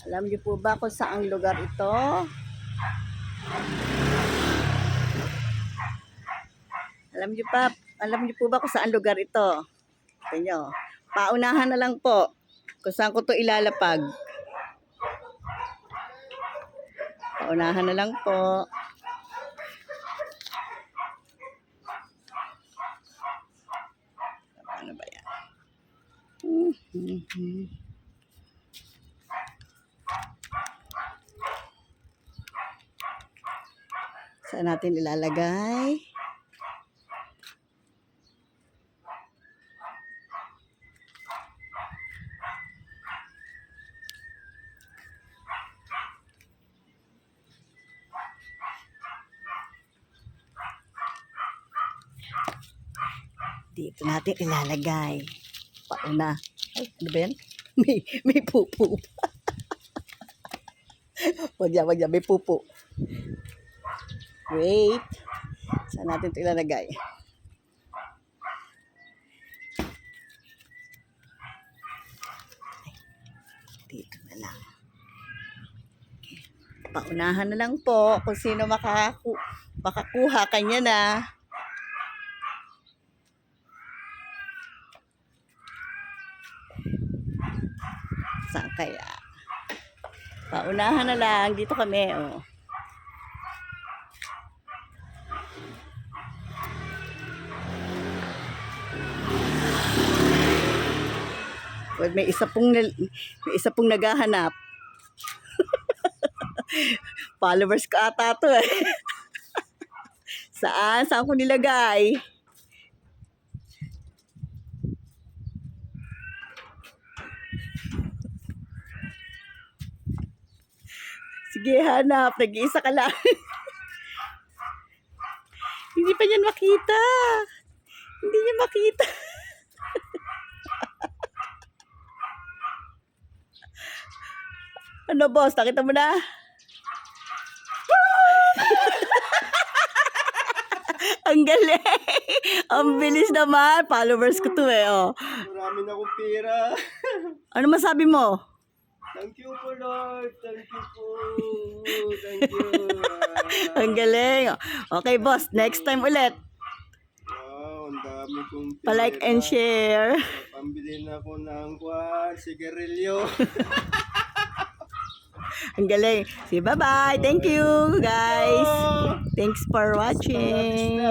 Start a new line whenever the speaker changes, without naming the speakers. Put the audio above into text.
Alam niyo po ba kung saang lugar ito? Alam niyo po ba kung saan lugar ito? Ito nyo. Paunahan na lang po kung saan ko to ilalapag. Paunahan na lang po. Ano ba yan? Saan natin ilalagay? Dito natin ilalagay. Pauna. Ay, ano ba yan? May pupo. Wag yan, may pupo. Wait. Saan natin ito ilalagay? Dito na lang. Okay. Paunahan na lang po kung sino makakuha kanya na. Saan kaya? Paunahan na lang. Dito kami, oh. Well, may isa pong naghahanap. Followers ko ata to eh. Saan? Saan ko nilagay? Sige, hanap. Nag-iisa ka lang. Hindi pa niyan makita. Hindi niya makita. Ano, boss? Nakita mo na? Ang galing. Ang bilis naman. Followers ko to eh. Oh.
Marami na akong pera.
Ano masabi mo?
Thank you po, Lord. Thank you po. Thank you.
Ang galing. Okay, boss. Next time ulit.
Wow, ang dami kong pera.
Pa-like and share.
Pambili na ako ng sigarilyo.
Ang galing. See, bye-bye. Thank you, guys. Thanks for watching.